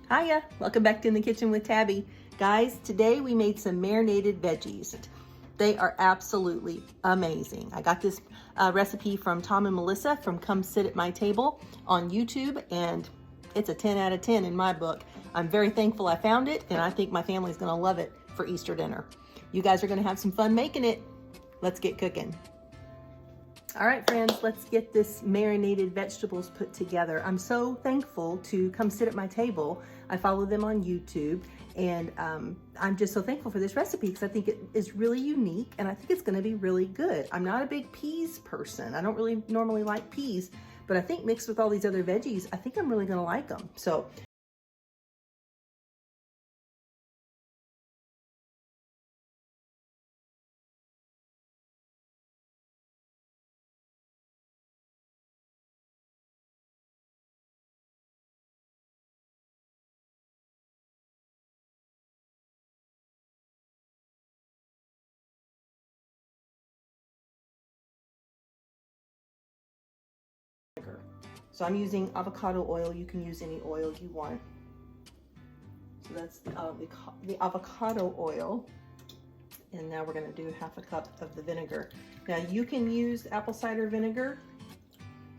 Hiya, welcome back to In the Kitchen with Tabby. Guys, today we made some marinated veggies. They are absolutely amazing. I got this recipe from Tom and Melissa from Come Sit at My Table on YouTube, and it's a 10 out of 10 in my book. I'm very thankful I found it, and I think my family's gonna love it for Easter dinner. You guys are gonna have some fun making it. Let's get cooking. All right, friends, let's get this marinated vegetables put together. I'm so thankful to Come Sit at My Table. I follow them on YouTube, and I'm just so thankful for this recipe because I think it is really unique, and I think it's gonna be really good. I'm not a big peas person. I don't really normally like peas, but I think mixed with all these other veggies, I think I'm really gonna like them. So I'm using avocado oil. You can use any oil you want. So that's the avocado oil. And now we're going to do half a cup of the vinegar. Now you can use apple cider vinegar.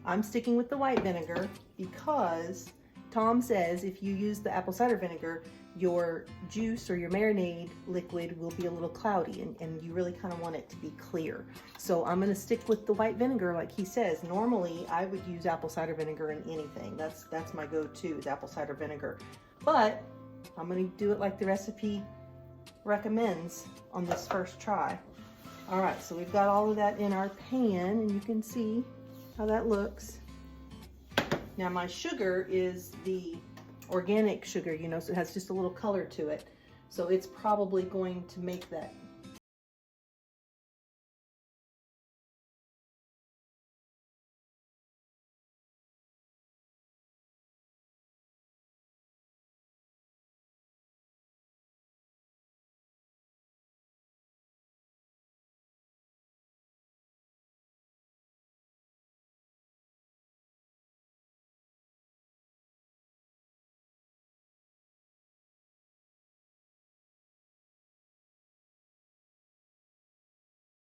I'm sticking with the white vinegar because Tom says if you use the apple cider vinegar, your juice or your marinade liquid will be a little cloudy, and you really kind of want it to be clear. So I'm going to stick with the white vinegar like he says. Normally I would use apple cider vinegar in anything. That's my go-to, is apple cider vinegar. But I'm going to do it like the recipe recommends on this first try. All right, so we've got all of that in our pan, and you can see how that looks. Now my sugar is the organic sugar, you know, so it has just a little color to it. So it's probably going to make that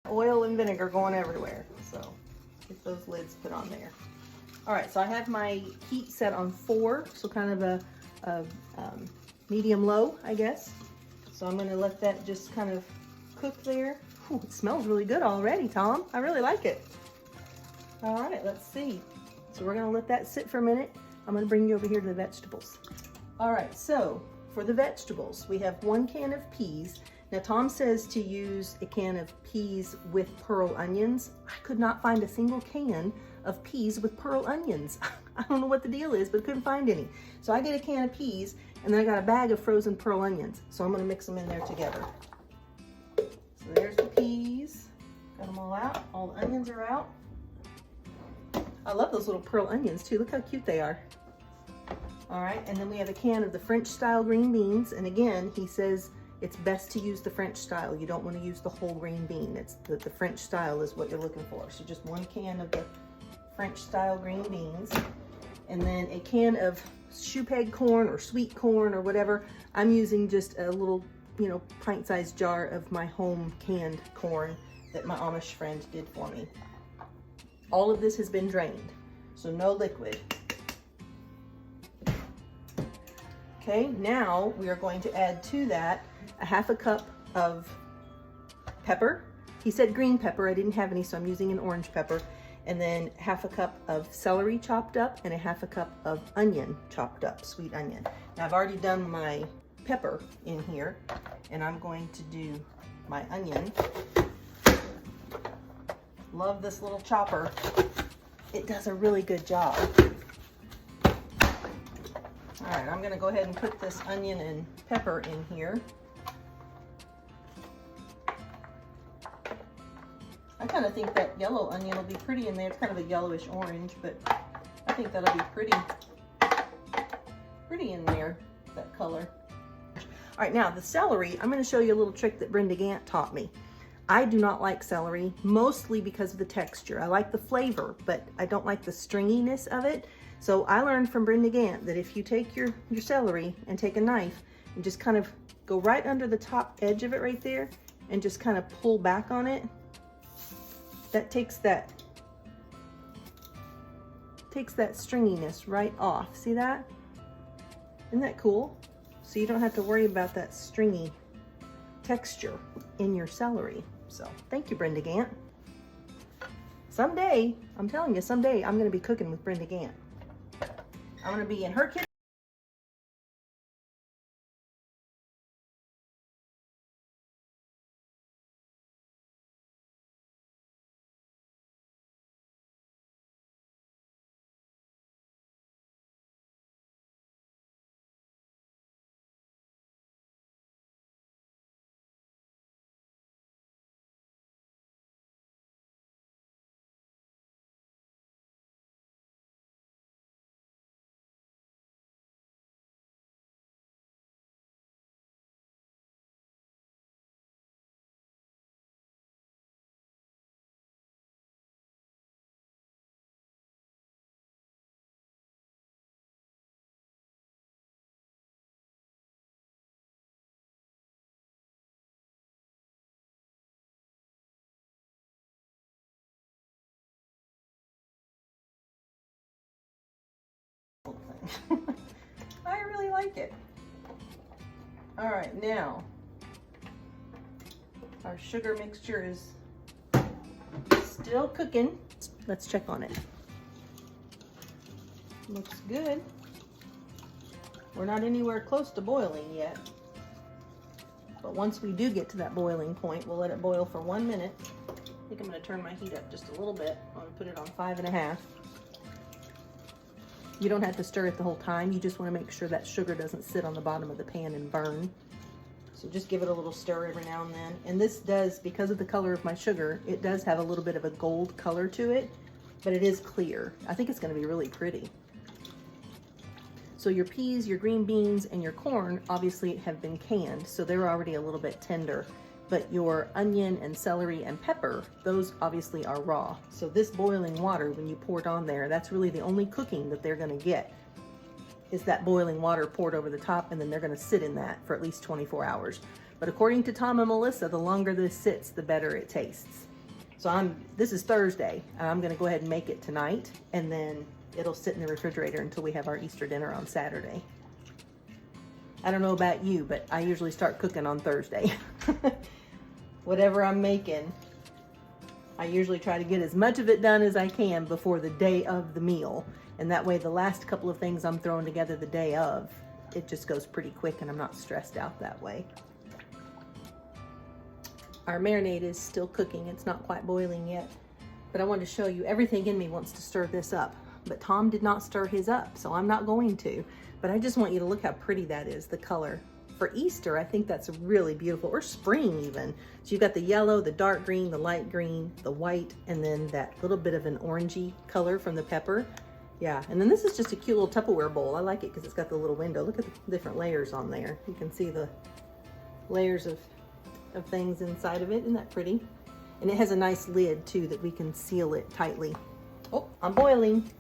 oil and vinegar going everywhere. So get those lids put on there. All right, so I have my heat set on 4, so kind of a medium low, I guess. So I'm gonna let that just kind of cook there. Ooh, it smells really good already, Tom. I really like it. All right, let's see. So we're gonna let that sit for a minute. I'm gonna bring you over here to the vegetables. All right, so for the vegetables, we have 1 can of peas. Now Tom says to use a can of peas with pearl onions. I could not find a single can of peas with pearl onions. I don't know what the deal is, but couldn't find any. So I get a can of peas, and then I got a bag of frozen pearl onions. So I'm gonna mix them in there together. So there's the peas. Got them all out. All the onions are out. I love those little pearl onions too. Look how cute they are. All right, and then we have a can of the French style green beans. And again, he says it's best to use the French style. You don't want to use the whole green bean. It's the French style is what you're looking for. So just 1 can of the French style green beans, and then a can of shoe peg corn or sweet corn or whatever. I'm using just a little, you know, pint-sized jar of my home canned corn that my Amish friend did for me. All of this has been drained, so no liquid. Okay, now we are going to add to that a half a cup of pepper. He said green pepper. I didn't have any, so I'm using an orange pepper. And then half a cup of celery chopped up, and a half a cup of onion chopped up, sweet onion. Now I've already done my pepper in here, and I'm going to do my onion. Love this little chopper. It does a really good job. All right, I'm gonna go ahead and put this onion and pepper in here. I kind of think that yellow onion will be pretty in there. It's kind of a yellowish orange, but I think that'll be pretty in there, that color. All right, now the celery, I'm gonna show you a little trick that Brenda Gant taught me. I do not like celery, mostly because of the texture. I like the flavor, but I don't like the stringiness of it. So I learned from Brenda Gant that if you take your celery and take a knife and just kind of go right under the top edge of it right there and just kind of pull back on it, that takes that stringiness right off. See that? Isn't that cool? So you don't have to worry about that stringy texture in your celery. So thank you, Brenda Gant. Someday, I'm telling you, someday I'm gonna be cooking with Brenda Gant. I'm gonna be in her kitchen. I really like it. All right, now our sugar mixture is still cooking. Let's check on it. Looks good. We're not anywhere close to boiling yet. But once we do get to that boiling point, we'll let it boil for 1 minute. I think I'm gonna turn my heat up just a little bit. I'm gonna put it on 5.5. You don't have to stir it the whole time. You just wanna make sure that sugar doesn't sit on the bottom of the pan and burn. So just give it a little stir every now and then. And this does, because of the color of my sugar, it does have a little bit of a gold color to it, but it is clear. I think it's gonna be really pretty. So your peas, your green beans, and your corn obviously have been canned, so they're already a little bit tender. But your onion and celery and pepper, those obviously are raw. So this boiling water, when you pour it on there, that's really the only cooking that they're gonna get, is that boiling water poured over the top, and then they're gonna sit in that for at least 24 hours. But according to Tom and Melissa, the longer this sits, the better it tastes. So this is Thursday, and I'm gonna go ahead and make it tonight, and then it'll sit in the refrigerator until we have our Easter dinner on Saturday. I don't know about you, but I usually start cooking on Thursday. Whatever I'm making, I usually try to get as much of it done as I can before the day of the meal. And that way the last couple of things I'm throwing together the day of, it just goes pretty quick and I'm not stressed out that way. Our marinade is still cooking. It's not quite boiling yet, but I wanted to show you everything in me wants to stir this up. But Tom did not stir his up, so I'm not going to. But I just want you to look how pretty that is, the color. For Easter, I think that's really beautiful, or spring even. So you've got the yellow, the dark green, the light green, the white, and then that little bit of an orangey color from the pepper. Yeah, and then this is just a cute little Tupperware bowl. I like it because it's got the little window. Look at the different layers on there. You can see the layers of things inside of it. Isn't that pretty? And it has a nice lid too that we can seal it tightly. Oh, I'm boiling.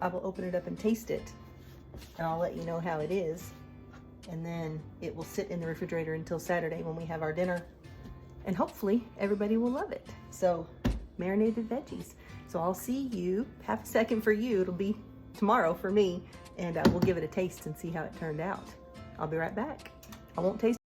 I will open it up and taste it, and I'll let you know how it is. And then it will sit in the refrigerator until Saturday when we have our dinner. And hopefully everybody will love it. So, marinated veggies. So I'll see you, half a second for you, it'll be tomorrow for me, and we'll give it a taste and see how it turned out. I'll be right back. I won't taste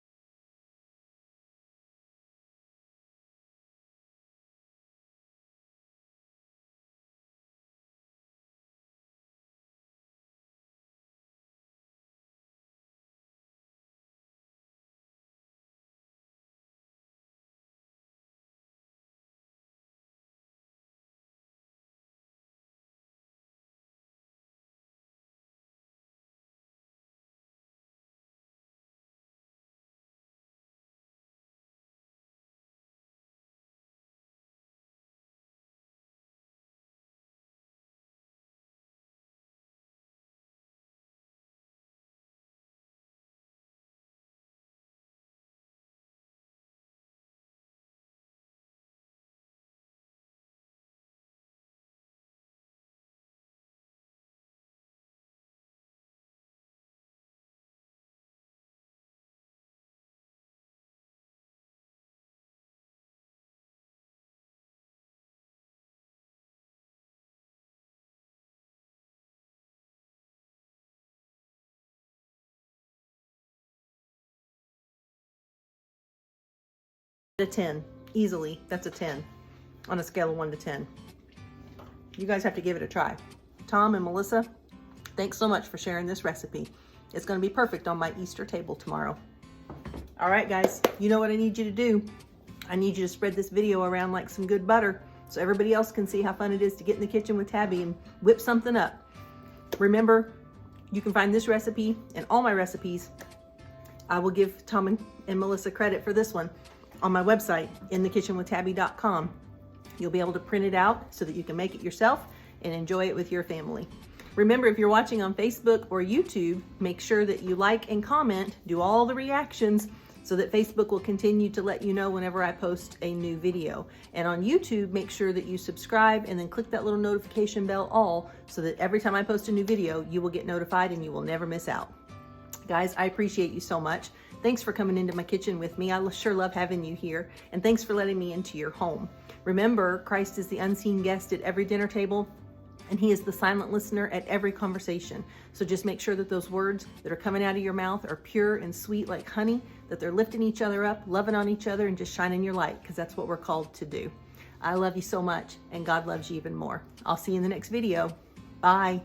a 10, easily. That's a 10 on a scale of 1 to 10. You guys have to give it a try. Tom and Melissa, thanks so much for sharing this recipe. It's going to be perfect on my Easter table tomorrow. All right, guys, you know what I need you to do. I need you to spread this video around like some good butter so everybody else can see how fun it is to get in the kitchen with Tabby and whip something up. Remember, you can find this recipe and all my recipes. I will give Tom and Melissa credit for this one on my website, inthekitchenwithtabby.com. You'll be able to print it out so that you can make it yourself and enjoy it with your family. Remember, if you're watching on Facebook or YouTube, make sure that you like and comment, do all the reactions so that Facebook will continue to let you know whenever I post a new video. And on YouTube, make sure that you subscribe and then click that little notification bell all so that every time I post a new video, you will get notified and you will never miss out. Guys, I appreciate you so much. Thanks for coming into my kitchen with me. I sure love having you here. And thanks for letting me into your home. Remember, Christ is the unseen guest at every dinner table, and he is the silent listener at every conversation. So just make sure that those words that are coming out of your mouth are pure and sweet like honey, that they're lifting each other up, loving on each other, and just shining your light, because that's what we're called to do. I love you so much, and God loves you even more. I'll see you in the next video. Bye.